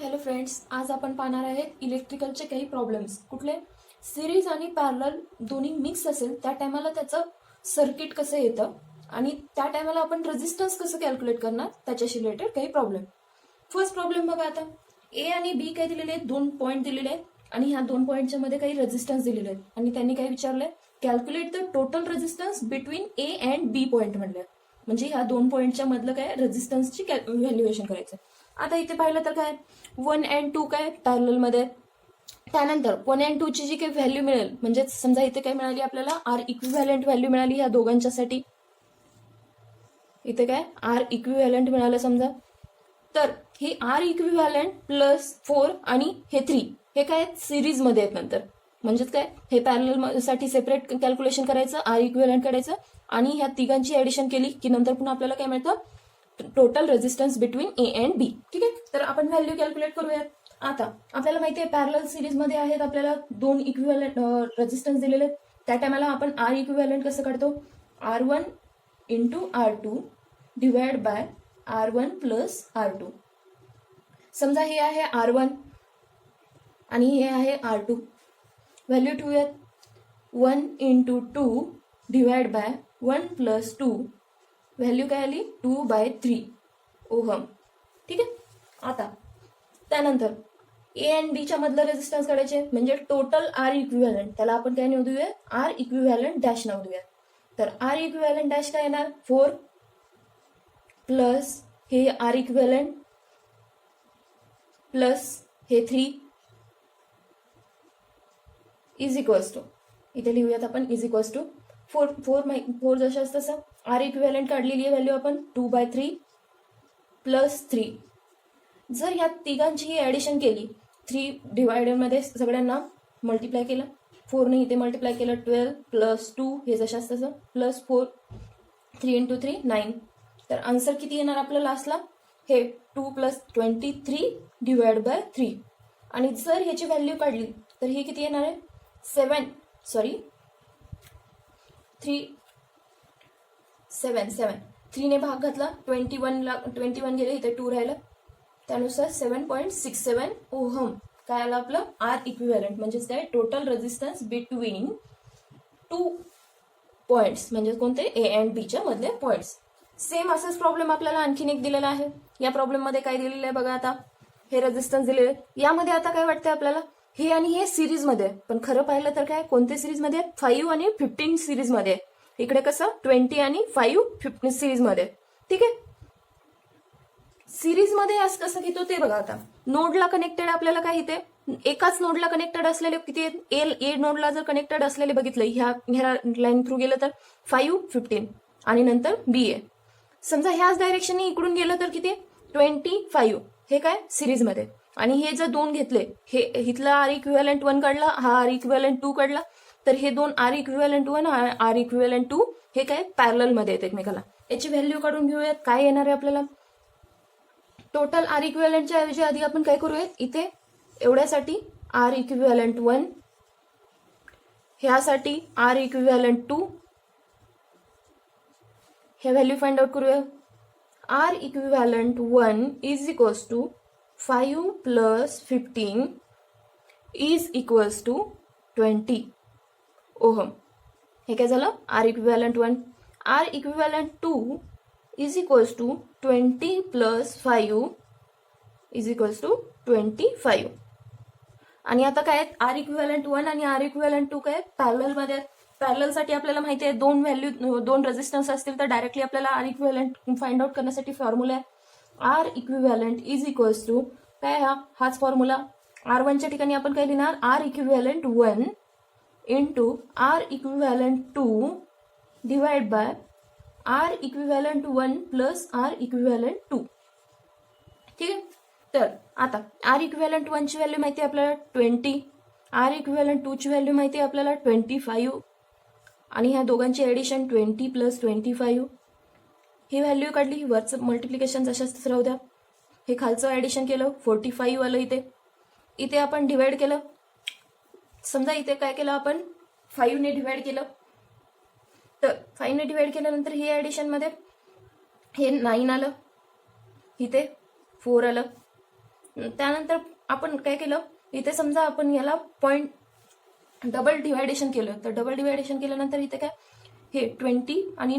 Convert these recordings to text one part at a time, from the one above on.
Hello friends, आज आपण पाहणार आहेत इलेक्ट्रिकलचे काही प्रॉब्लेम्स. कुठले? सिरीज आणि पॅरलल दोन्ही मिक्स असेल त्या टायमाला त्याचं सर्किट कसं येतं आणि त्या टायमाला आपण रेझिस्टन्स कसं कॅल्क्युलेट करणार त्याच्याशी रिलेटेड काही प्रॉब्लेम. फर्स्ट प्रॉब्लेम बघा. आता ए आणि बी काय दिलेले आहेत? 2 पॉईंट दिलेले आहेत आणि ह्या 2 पॉईंटच्या मध्ये काही रेझिस्टन्स दिलेले आहेत आणि त्यांनी काय विचारलंय? Calculate the total resistance between A and B point म्हणलं. म्हणजे ह्या 2 पॉईंटच्या मधलं काय रेझिस्टन्सची व्हॅल्युएशन करायचं. आता इथे पाहिलं तर काय 1 and 2 काय पॅरलल मध्ये. त्यानंतर 1 and 2 ची जी काही व्हॅल्यू मिळेल, म्हणजे समजा इथे काय मिळाली आपल्याला आर इक्विव्हॅलंट व्हॅल्यू मिळाली ह्या दोघांच्यासाठी. इथे काय आर इक्विव्हॅलंट मिळालं समजा. तर हे आर इक्विव्हॅलंट प्लस 4 आणि हे 3 हे काय सिरीज मध्ये आहेत नंतर. म्हणजेच काय हे पॅरलल साठी सेपरेट कॅल्क्युलेशन करायचं, आर इक्विव्हॅलंट काढायचं आणि ह्या तिघांची ऍडिशन केली की नंतर पुन्हा आपल्याला काय मिळतं? Total resistance between A and B. ठीक आहे, तर आपण व्हॅल्यू कॅल्क्युलेट करूयात. आता आपल्याला माहिती आहे पॅरलल सिरीज मध्ये आहेत, आपल्याला 2 इक्विव्हॅलंट रेझिस्टन्स दिलेले. त्या टायमाला आपण आर इक्विव्हॅलंट कसं काढतो? R1 into R2 divide by R1 plus R2. समजा हे आहे R1 आणि हे आहे R2. व्हॅल्यू ठेवूयात. 1 into 2 divide by 1 plus 2. Value काय आली? 2/3 ओहम. ठीक आहे. आता त्यानंतर ए अँड बी च्या मधलं रेझिस्टन्स काढायचे, म्हणजे टोटल आर इक्विव्हॅलंट. त्याला आपण काय नाव देऊया? आर इक्विव्हॅलंट डॅश नाव देऊया. तर आर इक्विव्हॅलंट डॅश काय येणार? 4 प्लस हे आर इक्विव्हॅलंट प्लस हे 3 इज इक्वल्स टू, इथे लिहूयात आपण इज इक्वल्स टू 4 जशाच तसं आर इक्विव्हॅलंट काढलेली आहे व्हॅल्यू आपण 2/3 प्लस 3. जर ह्या तिघांची ही ऍडिशन केली, 3 डिवायडर मध्ये सगळ्यांना मल्टिप्लाय केलं, 4 ने इथे मल्टिप्लाय केलं, 12 प्लस 2 हे जशाच तसं प्लस 4, 3 इंटू 3 9. तर आन्सर किती येणार आपलं लास्टला? हे 2 प्लस 23 डिवाइड बाय 3. आणि जर ह्याची व्हॅल्यू काढली तर हे किती येणार आहे? 3 ने भाग घातला, 21 गेले, इथे 2 राहिलं, त्यानुसार 7.67 ओहम काय आलं आपलं? R equivalent. म्हणजेच काय टोटल रेझिस्टन्स बिटवीन 2 पॉइंट्स, म्हणजे कोणते? ए अँड बी च्या मधले पॉइंट्स. सेम असाच प्रॉब्लेम आपल्याला आणखीन एक दिलेला आहे. या प्रॉब्लेम मध्ये काय दिलेलं आहे बघा. आता हे रेझिस्टन्स दिलेले. यामध्ये आता काय वाटतंय आपल्याला? हे आणि हे सिरीज मध्ये, पण खरं पाहिलं तर काय कोणते सिरीज मध्ये? 5 आणि 15 सिरीज मध्ये. इकडे कसं 20 आणि 5 15 सिरीज मध्ये. ठीक आहे. सिरीज मध्ये असं कसं घेतो ते बघा. आता नोडला कनेक्टेड आपल्याला काय इथे एकाच नोडला कनेक्टेड असलेले किती आहेत? ए नोडला जर कनेक्टेड असलेले बघितलं, ह्या लाईन थ्रू गेलं तर 5 15 आणि नंतर बी ए. समजा ह्याच डायरेक्शनने इकडून गेलं तर किती? 25. हे काय सिरीज मध्ये. आणि हे जर 2 घेतले, हे इथला आर इक्विव्हॅलंट 1 काढला, हा आर इक्विव्हॅलंट 2 काढला, तर हे 2 आर इक्विव्हॅलंट 1 आर इक्विव्हॅलंट 2 हे काय पॅरलल मध्ये आहेत एकमेकाला. याची व्हॅल्यू काढून घेऊयात. काय येणार आहे आपल्याला? टोटल आर इक्विव्हॅलंटच्या ऐवजी आधी आपण काय करूयात? इथे एवढ्यासाठी आर इक्विव्हॅलंट 1, ह्यासाठी आर इक्विव्हॅलंट 2 हे व्हॅल्यू फाइंड आउट करूया. R equivalent 1 is equals to 5 plus 15 is equals to 20 ohm. हे काय झालं? R equivalent 1. R equivalent 2 is equals to 20 plus 5 is equals to 25. आणि आता काय आहेत? आर इक्विव्हॅलंट 1 आणि आर इक्विव्हॅलंट 2 काय पॅरलल मध्ये आहेत. पॅरलल साठी आपल्याला माहिती आहे 2 रेझिस्टन्स असतील तर डायरेक्टली आपल्याला आर इक्विव्हॅलंट फाइंड आउट करण्यासाठी फॉर्म्युला आहे R equivalent is equals to काय हाच फॉर्म्युला. R1 च्या ठिकाणी आपण काय लिहिणार? R equivalent 1 into R equivalent 2 divide by R equivalent 1 plus R equivalent 2. ठीक आहे. तर आता आर इक्विव्हॅलंट 1 ची व्हॅल्यू माहिती आहे आपल्याला 20, आर इक्विव्हॅलंट 2 ची व्हॅल्यू माहिती आहे आपल्याला 25 आणि ह्या दोघांची ऍडिशन 20 प्लस 25. ही व्हॅल्यू काढली, वरचं मल्टिप्लिकेशन जशाच राहू द्या. हे खालचं ऍडिशन केलं 45 आलं. इथे आपण डिवाइड केलं. समजा इथे काय केलं आपण? 5 ने डिवाइड केलं. तर 5 ने डिवाइड केल्यानंतर हे ऍडिशन मध्ये हे 9 आलं, इथे 4 आलं. त्यानंतर आपण काय केलं, इथे समजा आपण याला पॉईंट डबल डिवायडेशन केलं, तर डबल डिवायडेशन केल्यानंतर इथे काय, हे 20 आणि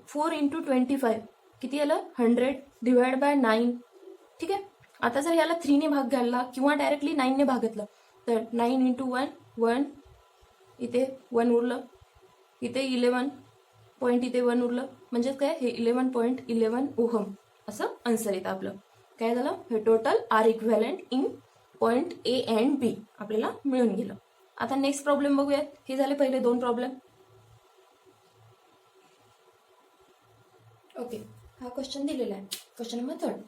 4 इंटू 25 किती आलं, 100 डिवाइड बाय 9. ठीक आहे. आता जर याला 3 ने भाग घालला किंवा डायरेक्टली 9 ने भाग घेतला, तर 9 इंटू 1, इथे 1 उरलं, इथे 11 पॉईंट, इथे 1 उरलं, म्हणजेच काय, हे 11.11 ओहम असं आन्सर येतं आपलं. काय झालं, हे total R equivalent in point A and B आपल्याला मिळून गेलं. आता नेक्स्ट प्रॉब्लेम बघूयात. हे झाले पहिले 2 प्रॉब्लेम. ओके, हा क्वेश्चन दिलेला आहे, क्वेश्चन नंबर 3.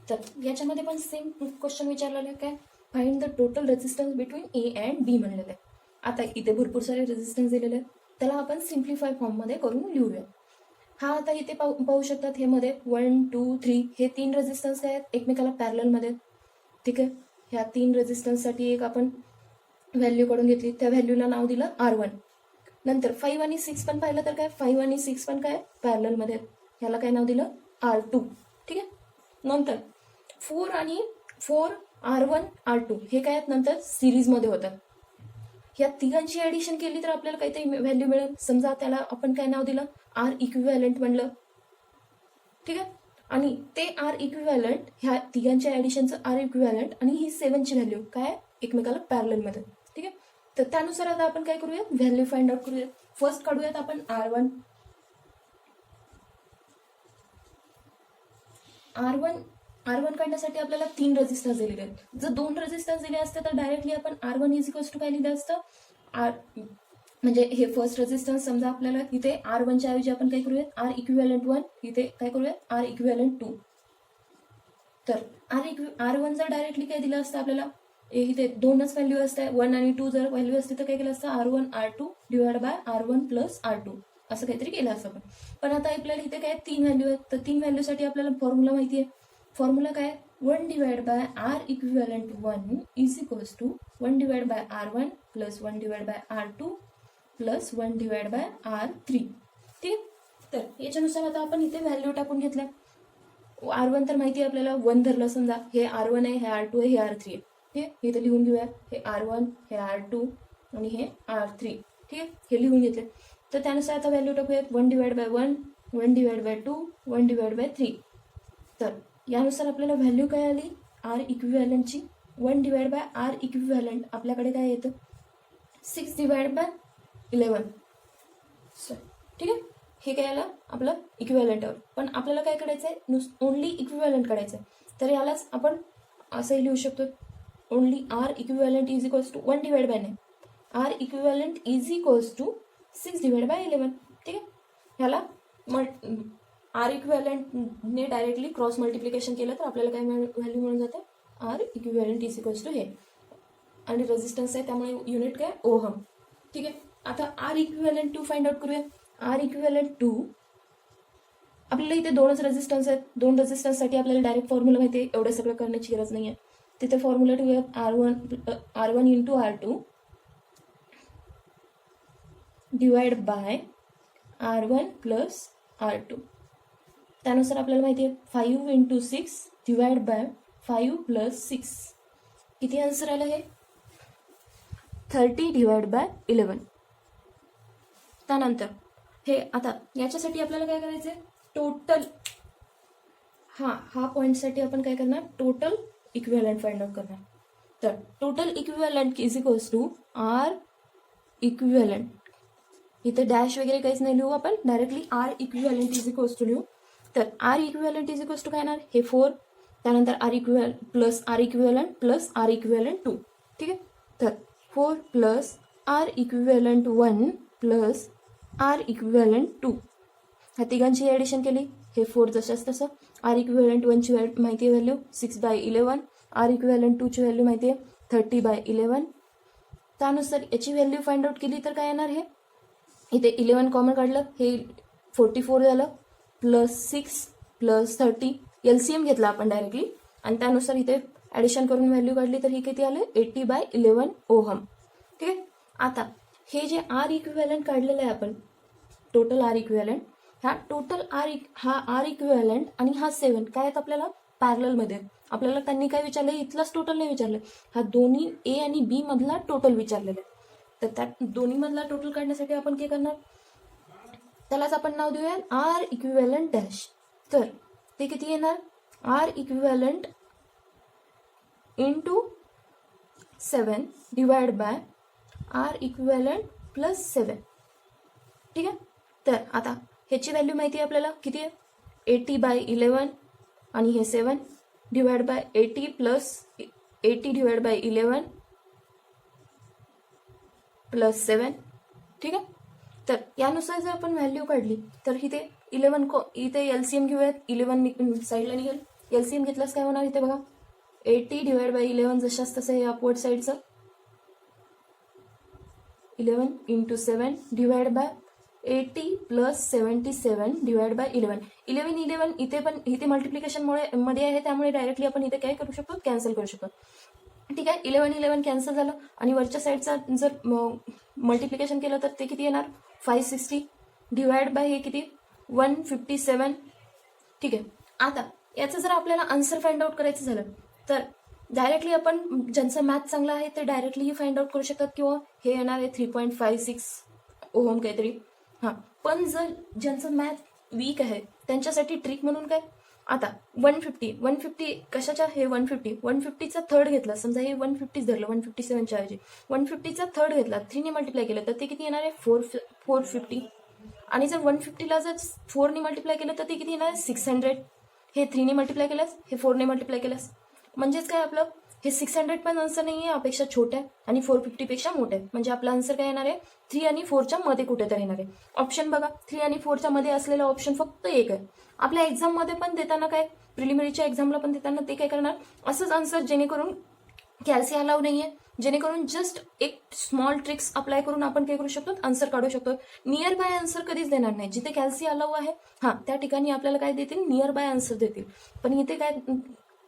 तर याच्यामध्ये पण सेम क्वेश्चन विचारलेला आहे, काय, find the total resistance between A and B म्हणलेलं आहे. आता इथे भरपूर सारे रेजिस्टन्स दिलेले आहेत, त्याला आपण सिम्प्लिफाय फॉर्ममध्ये करून लिहूया. हा आता इथे पाहू शकतात, हे मध्ये 1, 2, 3 हे 3 रेजिस्टन्स काय आहेत, एकमेकाला पॅरललमध्ये. ठीक आहे. ह्या 3 रेजिस्टन्ससाठी एक आपण व्हॅल्यू काढून घेतली, त्या व्हॅल्यूला नाव दिलं R1. नंतर 5 आणि 6 पण पाहिलं तर काय, 5 आणि 6 पण काय पॅरललमध्ये आहेत, ह्याला काय नाव दिलं R2. ठीक आहे. नंतर 4 आणि 4 R1 R2 हे काय आहेत, नंतर सिरीजमध्ये होतात. या तिघांची ऍडिशन केली तर आपल्याला काहीतरी व्हॅल्यू मिळेल. समजा त्याला आपण काय नाव दिलं, आर इक्विव्हॅलंट म्हणलं. ठीक आहे. आणि ते आर इक्विव्हॅलंट, ह्या तिघांच्या ऍडिशनचं आर इक्विव्हॅलंट आणि ही 7ची व्हॅल्यू काय एकमेकाला पॅरललमध्ये. ठीक आहे. तर त्यानुसार आता आपण काय करूयात, व्हॅल्यू फाइंड आउट करूयात. फर्स्ट काढूयात आपण R1. R1 काढण्यासाठी आपल्याला 3 रेजिस्टन्स दिलेले आहेत. जर 2 रेजिस्टन्स दिले असते तर डायरेक्टली आपण R1 इज इक्वल्स टू काय लिहिलं असतं, म्हणजे हे फर्स्ट रेजिस्टन्स समजा आपल्याला इथे R1च्या ऐवजी आपण काय करूयात, आर इक्विव्हॅलंट 1, इथे काय करूयात, आर इक्विव्हॅलंट 2. तर R1 जर डायरेक्टली काय दिलं असतं आपल्याला, इथे 2च व्हॅल्यू असते, 1 आणि 2 जर व्हॅल्यू असते तर काय केलं असतं, R1 R2 divide by R1 plus R2 असं काहीतरी केलं असतं आपण. पण आता आपल्याला इथे काय 3 व्हॅल्यू आहेत, तर 3 व्हॅल्यूसाठी आपल्याला फॉर्म्युला माहिती आहे. फॉर्म्युला काय, 1 divide by R equivalent 1 is equals to 1 divide by R1 plus 1 divide by R2 plus 1 divide by R3. ठीक. तर याच्यानुसार आता आपण इथे व्हॅल्यू टाकून घेतल्या. R1 तर माहिती आहे आपल्याला, 1 धरलं समजा, हे R1 आहे, हे R2 आहे, हे R3 आहे. ठीक आहे. इथे लिहून घेऊया, हे R1, हे R2 आणि हे R3. ठीक आहे. हे लिहून घेतले. तर त्यानुसार आता व्हॅल्यू टाकूयात, 1 divide by 1, 1 divide by 2, 1 divide by 3. तर यानुसार आपल्याला व्हॅल्यू काय आली, आर इक्विव्हॅलंटची. 1 डिवाइड बाय आर इक्विव्हॅलंट आपल्याकडे काय येतं, 6 डिवाइड बाय 11. ठीक आहे. हे काय आलं आपलं इक्विव्हॅलंटवर. पण आपल्याला काय करायचं आहे, ओनली इक्विव्हॅलंट काढायचं आहे. तर यालाच आपण असंही लिहू शकतो, only R equivalent is equals to 1 divide by 9, R equivalent is equals to 6 divide by 11. ठीक आहे. ह्याला आर इक्विव्हॅलंटने डायरेक्टली क्रॉस मल्टिप्लिकेशन केलं तर आपल्याला काय व्हॅल्यू मिळून जाते, R equivalent is equals to हे, आणि रेजिस्टन्स आहे त्यामुळे युनिट काय ओहम. ठीक आहे. आता आर इक्विव्हॅलंट 2 फाइंड आउट करूया. आर इक्विव्हॅलंट 2 आपल्याला इथे 2च रेजिस्टन्स आहेत, 2 रेजिस्टन्ससाठी आपल्याला डायरेक्ट फॉर्म्युला माहिती आहे, एवढं सगळं करण्याची गरज नाही आहे. तिथे फॉर्म्युला ठेवूया, R1 into R2 divide by R1 plus R2. त्यानुसार आपल्याला माहिती आहे 5 इंटू 6 डिवाइड बाय 5 प्लस 6. किती आन्सर आलं हे, 30 डिवाइड बाय 11. त्यानंतर हे आता याच्यासाठी आपल्याला काय करायचंय, टोटल हा पॉईंटसाठी आपण काय करणार, टोटल इक्विव्हॅलंट फाइंड आउट करणार. तर total equivalent is equals to R equivalent. इथे डॅश वगैरे काहीच नाही लिहू, आपण directly R equivalent is equals to लिहू. तर R equivalent is equals to काय येणार, हे 4, त्यानंतर R equivalent plus R equivalent 2. ठीक आहे. तर 4 plus R equivalent 1 plus R equivalent 2, ह्या तिघांची ॲडिशन केली, हे 4 जशाच तसं. आर इक्विव्हॅलंट 1ची माहिती आहे व्हॅल्यू 6 बाय 11, आर इक्विव्हॅलंट 2ची व्हॅल्यू माहिती आहे 30 बाय 11. त्यानुसार याची व्हॅल्यू फाइंड आउट केली तर काय येणार, हे इथे 11 कॉमन काढलं, हे 44 झालं, प्लस 6 प्लस 30 LCM घेतला आपण डायरेक्टली, आणि त्यानुसार इथे ॲडिशन करून व्हॅल्यू काढली तर ही किती आले, 80 बाय 11 ओहम. ठीक आहे. आता हे जे आर इक्विव्हॅलंट काढलेलं आहे आपण, टोटल आर इक्विव्हॅलंट, हा आर इक्विव्हॅलंट आणि हा 7 काय आहेत आपल्याला पॅरललमध्ये. आपल्याला त्यांनी काय विचारलं, इथलाच टोटल नाही विचारलं, हा दोन्ही ए आणि बी मधला टोटल विचारलेला आहे. तर त्या दोन्ही मधला टोटल काढण्यासाठी आपण काय करणार, त्यालाच आपण नाव देऊया आर इक्विव्हॅलंट डॅश. तर ते किती येणार, R equivalent into 7 divide by R equivalent plus 7. ठीक आहे. तर आता ह्याची व्हॅल्यू माहिती आहे आपल्याला किती आहे, 80/11 आणि हे 7 divide by 80 plus 80 divide by 11 plus 7. ठीक आहे. तर यानुसार जर आपण व्हॅल्यू काढली तर इथे 11 इथे एलसीएम घेऊयात, 11 साईडला निघेल. एलसीएम घेतल्यास काय होणार इथे बघा, 80 डिवाइड बाय 11 जशाच तसं हे अपवर्ड साईडचं 11 into 7 divide by 80 plus 77 divide by 11. 11 इथे पण इथे मल्टिप्लिकेशन मध्ये आहे, त्यामुळे डायरेक्टली आपण इथे काय करू शकतो, कॅन्सल करू शकतो. ठीक आहे. 11 कॅन्सल झालं आणि वरच्या साईडचा जर मल्टिप्लिकेशन केलं तर ते किती येणार, 560 डिवाइड बाय हे किती 157. ठीक आहे. आता याचं जर आपल्याला आन्सर फाइंड आउट करायचं झालं तर डायरेक्टली आपण, ज्यांचं मॅथ चांगलं आहे ते डायरेक्टली फाइंड आउट करू शकतात, किंवा हे येणार आहे 3.56 ओहम काहीतरी. हां, पण जर ज्यांचं मॅथ वीक आहे त्यांच्यासाठी ट्रिक म्हणून काय, आता 150 कशाच्या, हे 150चा थर्ड घेतला, समजा हे 150 धरलं 157च्या ऐवजी 150चा थर्ड घेतला, 3ने मल्टिप्लाय केलं तर ते किती येणार आहे 450. आणि जर 150ला जर 4ने मल्टिप्लाय केलं तर ते किती येणार आहे 600. हे 3ने मल्टिप्लाय केल्यास, हे 4ने मल्टिप्लाय केल्यास, म्हणजेच काय आपलं हे 600 पण आन्सर नाही आहे, अपेक्षा छोट्या आहे आणि 450 पेक्षा मोठे आहे. म्हणजे आपला आन्सर काय येणार आहे 3 आणि 4च्या मध्ये कुठेतरी येणार आहे. ऑप्शन बघा, 3 आणि 4च्या मध्ये असलेला ऑप्शन फक्त एक आहे. आपल्या एक्झाममध्ये पण देताना काय, प्रिलिमिनरीच्या एक्झामला पण देताना ते काय करणार, असंच आन्सर, जेणेकरून कॅल्सी अलाव नाहीये, जेणेकरून जस्ट एक स्मॉल ट्रिक्स अप्लाय करून आपण काय करू शकतो, आन्सर काढू शकतो. नियर बाय आन्सर कधीच देणार नाही. जिथे कॅल्सी अलाव आहे हां त्या ठिकाणी आपल्याला काय देतील, नियर बाय आन्सर देतील. पण इथे काय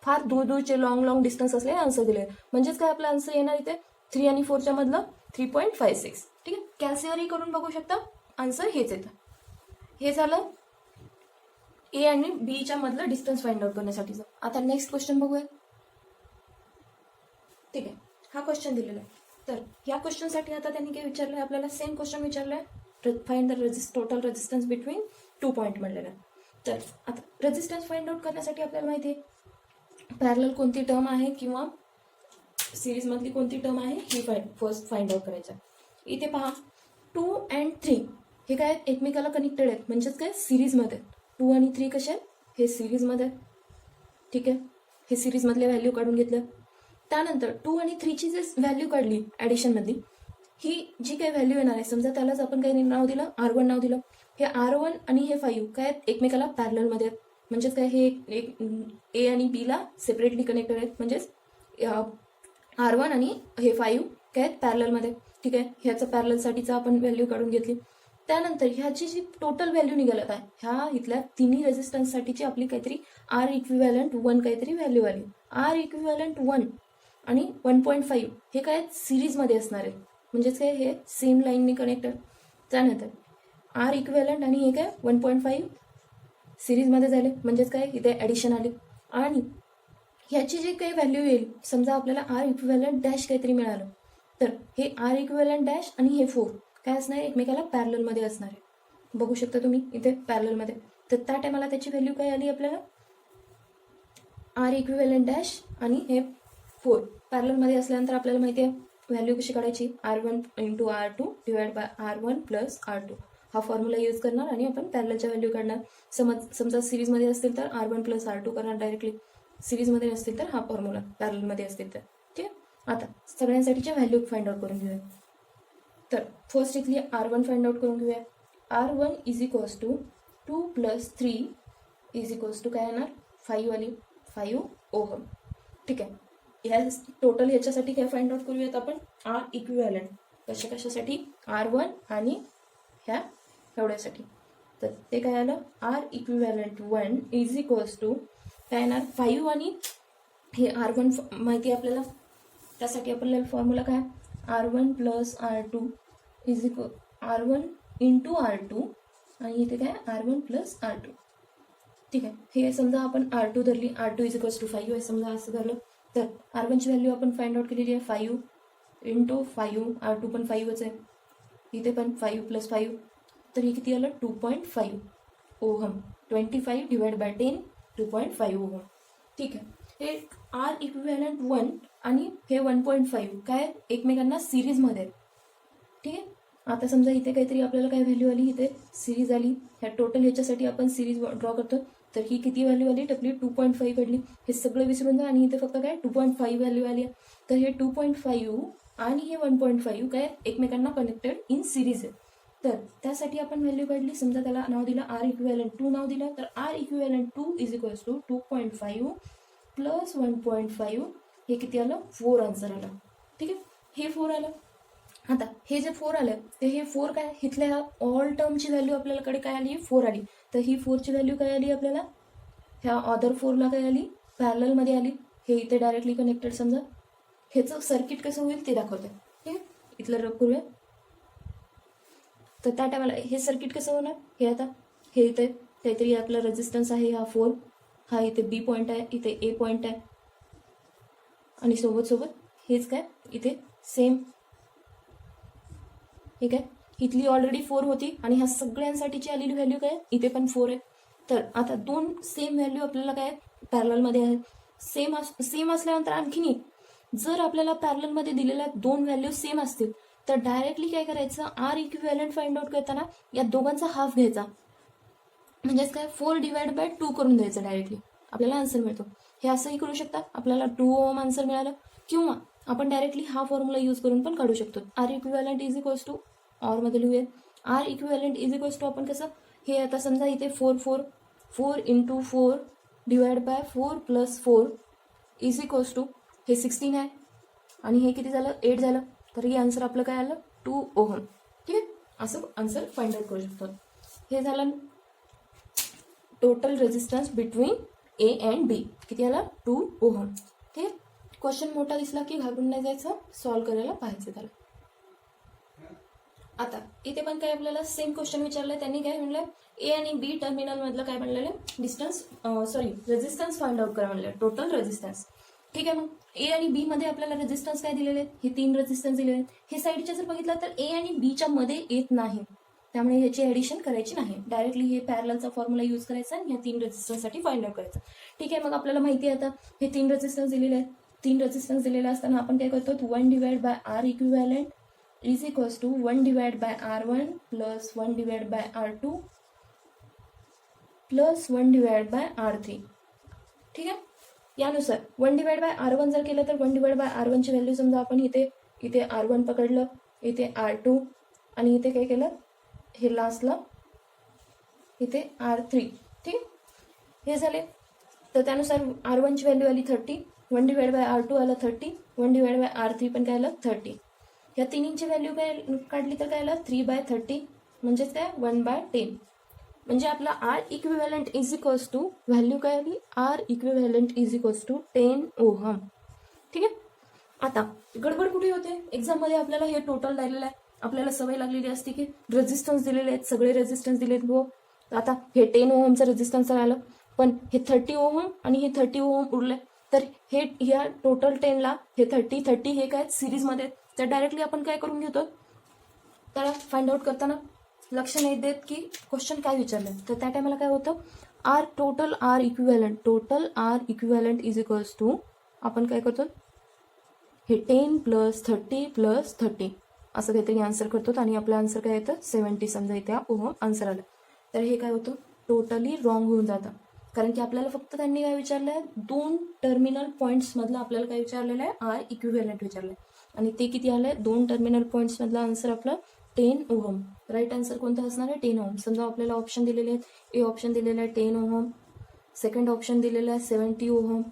फार दूरचे लॉंग डिस्टन्स असलेले आन्सर दिले, म्हणजेच काय आपला आन्सर येणार इथे 3 आणि 4च्या मधलं 3.56. ठीक आहे. कॅल्सीवरही करून बघू शकता, आन्सर हेच येतं. हे झालं ए आणि बीच्या मधलं डिस्टन्स फाइंड आउट करण्यासाठीचं. आता नेक्स्ट क्वेश्चन बघूया. ठीक आहे. हा क्वेश्चन दिलेला आहे. तर या क्वेश्चनसाठी आता त्यांनी काय विचारलंय आपल्याला, सेम क्वेश्चन विचारलाय, find the total resistance between 2 point म्हणलेला. तर आता रेजिस्टन्स फाइंड आउट करण्यासाठी आपल्याला माहिती आहे पॅरलल कोणती टर्म आहे किंवा सिरीज मधली कोणती टर्म आहे ही फर्स्ट फाइंड आउट करायचं. इथे पहा 2 and 3 हे काय एकमेकाला कनेक्टेड आहेत, म्हणजेच काय सिरीजमध्ये 2 आणि 3 कसे आहेत, हे सिरीजमध्ये. ठीक आहे. हे सिरीज मधले व्हॅल्यू काढून घेतलं. त्यानंतर 2 आणि 3ची जे व्हॅल्यू काढली ऍडिशन मधली, ही जी काही व्हॅल्यू येणार आहे, समजा त्यालाच आपण काही नाव दिलं, R1 नाव दिलं. हे R1 आणि हे 5 काय एकमेकाला पॅरलल मध्ये आहेत, म्हणजेच काय हे ए आणि बी ला सेपरेटली कनेक्टेड आहेत, म्हणजेच R1 आणि हे 5 काय आहेत पॅरलल मध्ये. ठीक आहे. ह्याचं पॅरललसाठीचा आपण व्हॅल्यू काढून घेतली. त्यानंतर ह्याची जी टोटल व्हॅल्यू निघालत आहे, ह्या इथल्या तिन्ही रेजिस्टन्ससाठीची आपली काहीतरी आर इक्विव्हॅलंट 1 काहीतरी व्हॅल्यू आली. आर इक्विव्हॅलंट 1 आणि 1.5 हे काय सिरीजमध्ये असणार आहे, म्हणजेच काय हे सेम लाईनने कनेक्टेड. त्यानंतर आर इक्विव्हॅलंट आणि हे काय 1.5 सिरीजमध्ये झाले, म्हणजेच काय इथे ॲडिशन आली. आणि ह्याची जी काही व्हॅल्यू येईल, समजा आपल्याला आर इक्विव्हॅलंट डॅश काहीतरी मिळालं, तर हे आर इक्विव्हॅलंट डॅश आणि हे 4 काय असणार आहे, एकमेकाला पॅरललमध्ये असणार आहे. बघू शकता तुम्ही इथे पॅरललमध्ये. तर त्या टायमाला त्याची व्हॅल्यू काय आली आपल्याला, आर इक्विव्हॅलंट डॅश आणि हे 4 पॅरललमध्ये असल्यानंतर आपल्याला माहिती आहे व्हॅल्यू कशी काढायची, R1 into R2 divide by R1 plus R2 हा फॉर्म्युला यूज करणार आणि आपण पॅरललच्या व्हॅल्यू काढणार. समजा सिरीजमध्ये असतील तर R1 प्लस R2 करणार डायरेक्टली, सिरीजमध्ये नसतील तर हा फॉर्म्युला, पॅरललमध्ये असतील तर. ठीक आहे. आता सगळ्यांसाठीच्या व्हॅल्यू फाइंड आउट करून घेऊया. तर फर्स्ट इथली R1 फाइंड आउट करून घेऊया. R1 is equals to 2 + 3 is equals to काय येणार 5 आली, 5 ओहम. ठीक आहे. ह्या टोटल ह्याच्यासाठी काय फाइंड आउट करूयात आपण, आर इक्विव्हॅलंट कशासाठी, R1 आणि ह्या एवढ्यासाठी. तर ते काय आलं, R equivalent 1 is equals to काय येणार 5 आणि हे R1 माहिती आहे आपल्याला, त्यासाठी आपल्याला फॉर्म्युला काय R1 plus R2 is equal R1 into R2 आणि इथे काय R1 प्लस R2. ठीक आहे. हे समजा आपण R2 धरली, R2 इज इक्वल्स टू 5 आहे समजा, असं धरलं तर R1ची व्हॅल्यू आपण फाइंड आउट केलेली आहे 5 इंटू 5, R2 पण 5च आहे, इथे पण 5 प्लस 5, तर हे किती आलं 2.5 ओहम. 25 divide by 10 2.5 ohm. ठीक आहे. हे आर इक्विव्हॅलंट 1 आणि हे 1.5 काय एकमेकांना सिरीजमध्ये आहेत. ठीक आहे. आता समजा इथे काहीतरी आपल्याला काय व्हॅल्यू आली, इथे सिरीज आली, ह्या टोटल ह्याच्यासाठी आपण सिरीज ड्रॉ करतो, तर ही किती व्हॅल्यू आली आपली 2.5 पडली. हे सगळं विसरून जा आणि इथे फक्त काय 2.5 व्हॅल्यू आली आहे. तर हे 2.5 आणि हे 1.5 काय एकमेकांना कनेक्टेड इन सिरीज आहे. तर त्यासाठी आपण व्हॅल्यू काढली, समजा त्याला नाव दिलं आर इक्विव्हॅलंट 2 नाव दिलं, तर R equivalent 2 is equals to 2.5 plus 1.5, हे किती आलं 4 आन्सर आलं. ठीक आहे. हे 4 आलं. आता हे जे 4 आलं ते हे 4 काय इथल्या ऑल टर्मची व्हॅल्यू आपल्याकडे काय आली 4 आली. तर ही 4ची व्हॅल्यू काय आली आपल्याला, ह्या अदर 4ला काय आली पॅरललमध्ये आली. हे इथे डायरेक्टली कनेक्टेड समजा, ह्याचं सर्किट कसं होईल ते दाखवते. ठीक आहे. इथलं रब करूया. तर त्या टायमाला हे सर्किट कसं होणार, हे आता हे इथे काहीतरी आपला रेजिस्टन्स आहे हा 4, हा इथे बी पॉईंट आहे, इथे ए पॉईंट आहे, आणि सोबत सोबत हेच काय इथे सेम. ठीक आहे. इथली ऑलरेडी 4 होती आणि ह्या सगळ्यांसाठीची आलेली व्हॅल्यू काय इथे पण 4 आहे. तर आता दोन सेम व्हॅल्यू आपल्याला काय पॅरललमध्ये आहे. सेम असल्यानंतर आणखीन एक, जर आपल्याला पॅरललमध्ये दिलेल्या दोन व्हॅल्यू सेम असतील तर डायरेक्टली काय करायचं, आर इक्विव्हॅलंट फाइंड आउट करताना या दोघांचा हाफ घ्यायचा, म्हणजेच काय 4 डिवाइड बाय 2 करून द्यायचं, डायरेक्टली आपल्याला आन्सर मिळतो. हे असंही करू शकता, आपल्याला 2 ओहम आन्सर मिळालं, किंवा आपण डायरेक्टली हा फॉर्म्युला यूज करून पण काढू शकतो. R equivalent is equals to, or मध्ये लिहूया, R equivalent is equals to आपण कसं, हे आता समजा इथे 4 into 4 divide by 4 plus 4 is equals to, हे 16 आहे आणि हे किती झालं 8 झालं, तर हे आन्सर आपलं काय आलं 2 ओहम. ठीक आहे. असं आन्सर फाइंड आउट करू शकतो. हे झालं total resistance between A and B, किती आला 2 ओहम. ठीक आहे. क्वेश्चन मोठा दिसला की घाबरून नाही जायचं, सॉल्व्ह करायला पाहायचं त्याला. आता इथे पण काय आपल्याला सेम क्वेश्चन विचारलंय, त्यांनी काय म्हणलं ए आणि बी टर्मिनल मधलं काय म्हणलेलं डिस्टन्स रेजिस्टन्स फाइंड आउट करा म्हणलं, टोटल रेजिस्टन्स. ठीक आहे. मग ए आणि बी मध्ये आपल्याला रेजिस्टन्स काय दिलेले आहेत, हे 3 रेजिस्टन्स दिलेले आहेत. हे साईडच्या जर बघितलं तर ए आणि बीच्या मध्ये येत नाही, त्यामुळे ह्याची ऍडिशन करायची नाही, डायरेक्टली हे पॅरललचा फॉर्म्युला यूज करायचा आणि या 3 रेजिस्टन्ससाठी फाइंड आउट करायचं. ठीक आहे. मग आपल्याला माहिती आहे आता हे 3 रेजिस्टन्स दिलेले आहेत. 3 रेजिस्टन्स दिलेले असताना आपण काय करतो, 1 divide by R equivalent is equals to 1 divide by R1 plus 1 divide by R2 plus 1 divide by R3. ठीक आहे. यानुसार 1 डिवाइड बाय R1 जर केलं तर 1 डिवाइड बाय R1 ची व्हॅल्यू समजा आपण इथे R1 पकडलं, इथे R2 आणि इथे काय केलं हे लास्टला इथे R3. ठीक. हे झाले. तर त्यानुसार R1 ची व्हॅल्यू आली 30, 1 डिवाइड बाय R2 आलं 30, 1 डिवाइड बाय R3 पण काय आलं 30. या तिन्हींची व्हॅल्यू काय काढली तर काय आलं 3/30, म्हणजेच काय 1/10. म्हणजे आपला R equivalent is equals to value काय आली, R equivalent is equals to 10 ohm. ठीक आहे. आता गडबड कुठे होते, एक्झाम मध्ये आपल्याला हे टोटल दिलेलं आहे, आपल्याला सवय लागलेली असते की रेजिस्टन्स दिलेले आहेत, सगळे रेजिस्टन्स दिलेत. हो, आता हे 10 ओहमचं रेजिस्टन्स आलं, पण हे 30 ओहम आणि हे 30 ओहम उरले, तर हे ह्या टोटल 10ला हे 30 हे काय सिरीजमध्ये, तर डायरेक्टली आपण काय करून घेतो, त्याला फाइंड आउट करताना लक्ष नाही देत की क्वेश्चन काय विचारलं. तर त्या टायमाला काय होतं, total R equivalent is equals to आपण काय करतो, हे 10 प्लस 30 प्लस 30 असं काहीतरी आन्सर करतो आणि आपलं आन्सर काय येतं 70 समजा इथे ओहम आन्सर आलं. तर हे काय होतं टोटली रॉंग होऊन जातं, कारण की आपल्याला फक्त त्यांनी काय विचारलं आहे, 2 टर्मिनल पॉईंट्स मधलं आपल्याला काय विचारलेलं आहे, आर इक्विव्हॅलंट विचारलंय आणि ते किती आलंय 2 टर्मिनल पॉईंट्स मधलं आन्सर आपलं 10 ओहम. राईट आन्सर कोणतं असणार आहे 10 ओहम. समजा आपल्याला ऑप्शन दिलेले आहेत, ए ऑप्शन दिलेला आहे 10 ओहम, सेकंड ऑप्शन दिलेला आहे 70 ओहम,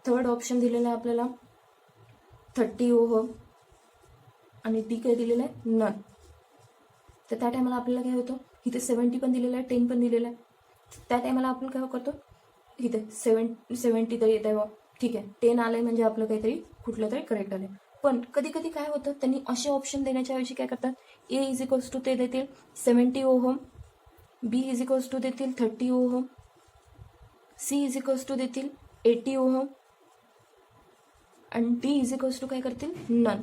थर्ड ऑप्शन दिलेला आहे आपल्याला 30 ओहम आणि डी काय दिलेलं आहे नन. तर त्या टायमाला आपल्याला काय होतं, इथे 70 पण दिलेलं आहे, 10 पण दिलेलं आहे. त्या टायमाला आपण काय करतो, इथे 70 तरी येत आहे, ठीक आहे 10 आलंय म्हणजे आपलं काहीतरी कुठलं तरी करेक्ट आलंय. पण कधी कधी काय होतं, त्यांनी असे ऑप्शन देण्याच्या ऐवजी काय करतात, ए इज इक्वल्स टू ते देतील 70 ohm B is equals to देतील 30 ohm, C is equals to देतील 80 ओहम आणि डी इज इक्वल्स टू काय करतील नन.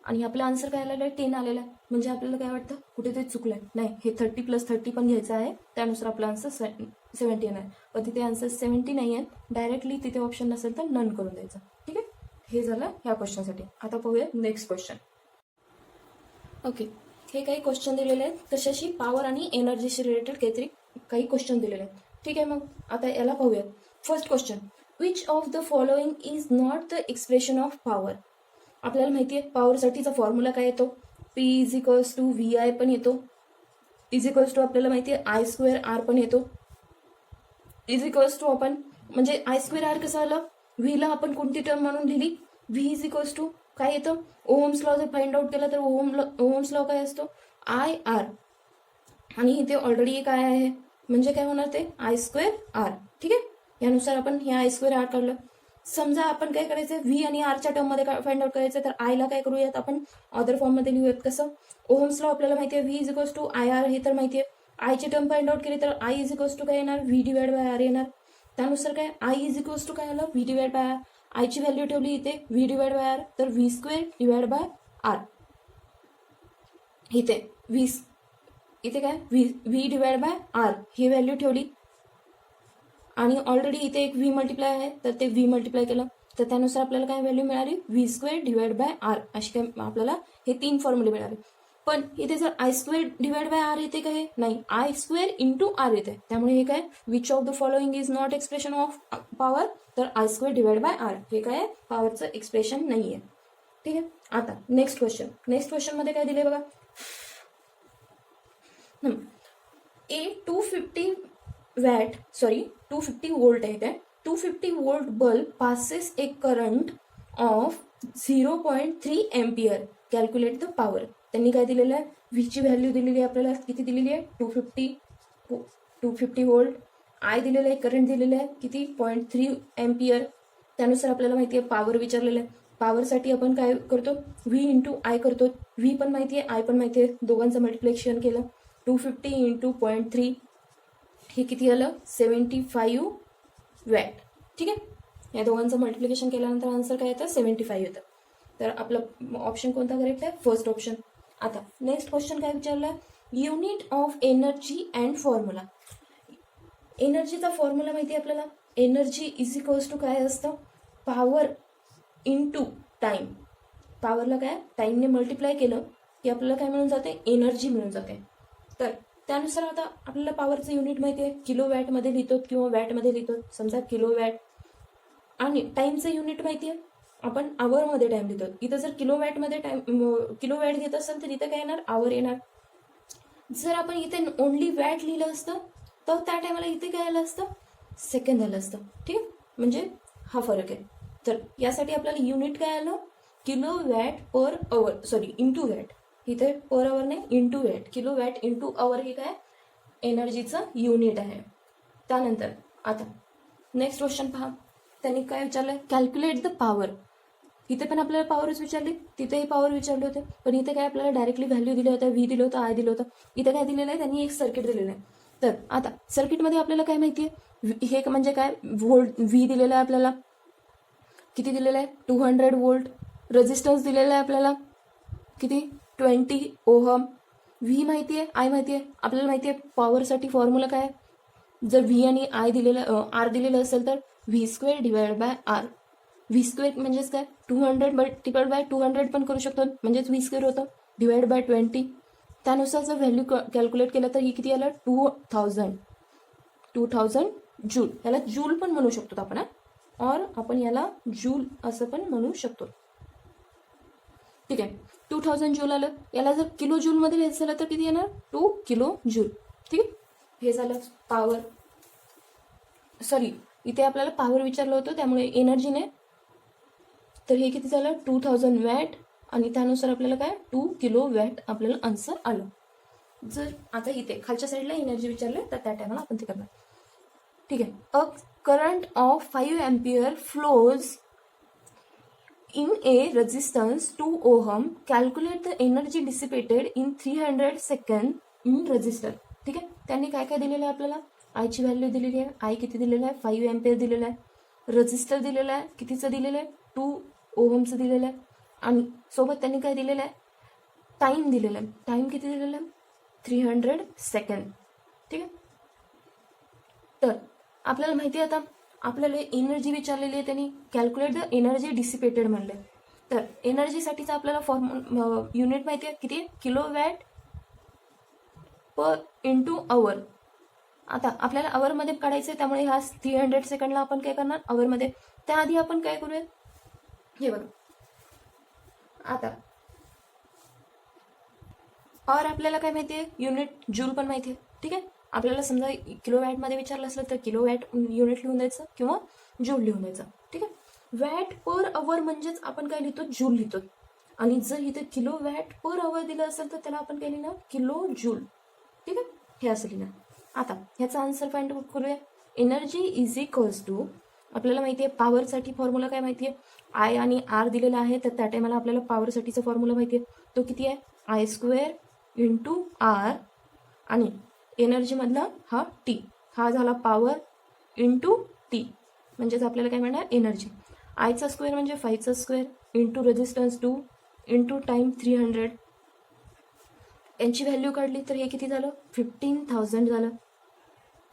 आणि आपला आन्सर काय आलेला आहे 10 आलेला आहे. म्हणजे आपल्याला काय वाटतं कुठेतरी चुकलं आहे. नाही, हे 30 + 30 पण घ्यायचं आहे, त्यानुसार आपला आन्सर 70 आहे. पण तिथे आन्सर 70 नाही आहे, डायरेक्टली तिथे ऑप्शन नसेल तर नन करून द्यायचं. ठीक आहे, हे झालं ह्या क्वेश्चनसाठी. आता पाहूया नेक्स्ट क्वेश्चन. ओके, हे काही क्वेश्चन दिलेले आहेत तशाशी पॉवर आणि एनर्जीशी रिलेटेड काही क्वेश्चन दिलेले आहेत. ठीक आहे, मग आता याला पाहूया. First question, which of the following is not the expression of power. आपल्याला माहिती आहे पॉवरसाठीचा फॉर्म्युला काय येतो, P is equals to V I पण येतो, इज इक्वल्स टू आपल्याला माहिती आहे I² R पण येतो, इज इक्वल्स टू आपण म्हणजे I² R कसं आलं, व्हीला आपण कोणती टर्म म्हणून लिहिली, व्ही इज इक्वल्स टू काय येतं, ओहम्स लॉ जर फाइंड आउट केला तर ओहम्स लॉ काय असतो IR, आणि इथे ऑलरेडी काय आहे म्हणजे काय होणार ते I² R. ठीक आहे, यानुसार आपण हे I² R काढलं. समजा आपण काय करायचं व्ही आणि आरच्या टर्म मध्ये फाइंड आउट करायचं, तर आयला काय करूयात आपण अदर फॉर्म मध्ये लिहूयात. कसं, ओहम्स लॉ आपल्याला माहिती आहे V is equals to IR हे तर माहिती आहे. आयची टर्म फाइंड आउट केली तर आय इज इक्वल्स टू काय येणार V/R येणार. त्यानुसार काय आय इज इक्वल्स टू काय आलं V/R. आयची व्हॅल्यू ठेवली इथे V/R, तर V²/R. इथे काय V/R ही व्हॅल्यू ठेवली आणि ऑलरेडी इथे एक व्ही मल्टिप्लाय आहे, तर ते व्ही मल्टिप्लाय केलं, तर त्यानुसार आपल्याला काय व्हॅल्यू मिळाली V²/R. अशी काय आपल्याला हे 3 फॉर्म्युले मिळाले. पण इथे जर I²/R येते काय, नाही I² × R येते. त्यामुळे हे काय which of the following is not expression of power, तर I²/R हे काय पॉवरचं एक्सप्रेशन नाहीये. ठीक आहे, आता नेक्स्ट क्वेश्चन मध्ये काय दिले बघा, ए 250 वोल्ट आहे ते 250 volt bulb passes A current of 0.3 ampere, calculate the power. त्यांनी काय दिलेलं आहे, व्हीची व्हॅल्यू दिलेली आहे आपल्याला, किती दिलेली आहे 250 वोल्ट, आय दिलेलं आहे, करंट दिलेलं आहे किती 0.3 एम्पियर. त्यानुसार आपल्याला माहिती आहे पॉवर विचारलेलं आहे. पॉवरसाठी आपण काय करतो व्ही × आय करतो, व्ही पण माहिती आहे आय पण माहिती आहे, दोघांचं मल्टिप्लिकेशन केलं 250 × 0.3 हे किती आलं 75 वॅट. ठीक आहे, या दोघांचं मल्टिप्लिकेशन केल्यानंतर आन्सर काय येतं 75 येतं. तर आपलं ऑप्शन कोणता करेक्ट आहे, फर्स्ट ऑप्शन. आता नेक्स्ट क्वेश्चन काय विचारलं, unit of energy and formula. एनर्जीचा फॉर्म्युला माहिती आहे आपल्याला, एनर्जी इज इक्वल्स टू काय असतं पॉवर × टाइम. पॉवरला काय टाइमने मल्टिप्लाय केलं की आपल्याला काय मिळून जाते एनर्जी मिळून जाते. तर त्यानुसार आता आपल्याला पॉवरचं युनिट माहिती आहे किलोवॅटमध्ये लिहितो किंवा वॅटमध्ये लिहितो, समजा किलोवॅट. आणि टाइमचं युनिट माहिती आहे आपण आवरमध्ये टाइम लिहितो. इथं जर किलोवॅटमध्ये किलोवॅट घेत असेल तर इथं काय येणार आवर येणार. जर आपण इथे ओनली वॅट लिहिलं असतं तर त्या टायमाला इथे काय आलं असतं सेकंद आलं असतं. ठीक आहे, म्हणजे हा फरक आहे. तर यासाठी आपल्याला युनिट काय आलं किलोवॅट/आवर, इंटू वॅट. इथे पर आवर नाही इंटू वॅट, किलोवॅट × आवर हे काय एनर्जीचं युनिट आहे. त्यानंतर आता नेक्स्ट क्वेश्चन पहा, त्यांनी काय विचारलंय कॅल्क्युलेट द पॉवर. इथे पण आपल्याला पॉवरच विचारली, तिथेही पॉवर विचारले होते, पण इथे काय आपल्याला डायरेक्टली व्हॅल्यू दिल्या होत्या, व्ही दिलं होतं आय दिलं होतं. इथे काय दिलेलं आहे त्यांनी एक सर्किट दिलेलं आहे. तर आता सर्किटमध्ये आपल्याला काय माहिती आहे हे म्हणजे काय व्होल्ट व्ही दिलेला आहे आपल्याला, किती दिलेलं आहे 200 वोल्ट. रेजिस्टन्स दिलेला आहे आपल्याला किती 20 ओहम. व्ही माहिती आहे आय माहिती आहे, आपल्याला माहिती आहे पॉवरसाठी फॉर्म्युला काय, जर व्ही आणि आय दिलेलं आर दिलेलं असेल तर V²/R. V² म्हणजेच काय 200 × 200 पण करू शकतो, म्हणजेच V² होतं /20. त्यानुसार जर व्हॅल्यू कॅल्क्युलेट केलं तर ही किती आलं 2000 जूल. याला जूल पण म्हणू शकतो आपण, और आपण याला जूल असं पण म्हणू शकतो. ठीक आहे, 2000 जूल आलं. याला जर किलो जूल मध्ये लिहायचं झालं तर किती येणार 2 किलो जूल. ठीक आहे, हे झालं पॉवर. इथे आपल्याला पॉवर विचारलं होतं त्यामुळे एनर्जीने, तर हे किती झालं 2000 वॅट आणि त्यानुसार आपल्याला काय 2 किलो वॅट आपल्याला आन्सर आलं. जर आता इथे खालच्या साईडला एनर्जी विचारले तर त्या टायमाला आपण ते करणार. ठीक आहे, a current of 5 ampere flows in a resistance 2 ohm, calculate the energy dissipated in 300 seconds in resistor. ठीक आहे. त्यांनी काय काय दिलेलं आहे आपल्याला, आयची व्हॅल्यू दिलेली आहे, आय किती दिलेलं आहे 5 एम्पियर दिलेलं आहे, रजिस्टर दिलेलं आहे कितीचं दिलेलं आहे 2 ओहमचं दिलेलं आहे, आणि सोबत त्यांनी काय दिलेलं आहे टाईम दिलेला आहे, टाईम किती दिलेला आहे 300 सेकंड. ठीक आहे. तर आपल्याला माहिती आहे आता आपल्याला एनर्जी विचारलेली आहे, त्यांनी कॅल्क्युलेट द एनर्जी डिसिपेटेड म्हणले. तर एनर्जीसाठीचा आपल्याला युनिट माहिती आहे किती आहे, किलोवॅट पर इंटू आवर. आता आपल्याला आवरमध्ये काढायचं आहे, त्यामुळे ह्या 300 सेकंडला आपण काय करणार आवरमध्ये. त्याआधी आपण काय करूया, हे बघा आता और आपल्याला काय माहिती आहे युनिट जूल पण माहिती आहे. ठीक आहे. आपल्याला समजा किलोवॅटमध्ये विचारलं असलं तर किलोवॅट युनिट लिहून द्यायचं किंवा जूल लिहून द्यायचं. ठीक आहे. वॅट पर अवर म्हणजेच आपण काय लिहितो जूल लिहितो, आणि जर इथे किलोवॅट पर अवर दिलं असेल तर त्याला आपण काय लिहिणार किलो जूल. ठीक आहे. हे असं लिहिणार. आता ह्याचा आन्सर फाइंड आउट करूया. एनर्जी इज इक्वल्स टू, आपल्याला माहिती आहे पॉवरसाठी फॉर्म्युला काय माहिती आहे, आय आणि आर दिलेला आहे, तर त्या टायमाला आपल्याला पॉवरसाठीचा फॉर्म्युला माहिती आहे, तो किती आहे आय स्क्वेअर इंटू आर, आणि एनर्जी मधला हा टी, हा झाला पॉवर इंटू टी, म्हणजेच आपल्याला काय मिळणार एनर्जी. आयचा स्क्वेअर म्हणजे 5चा square into resistance 2 into time 300. यांची व्हॅल्यू काढली तर हे किती झालं 15,000 झालं,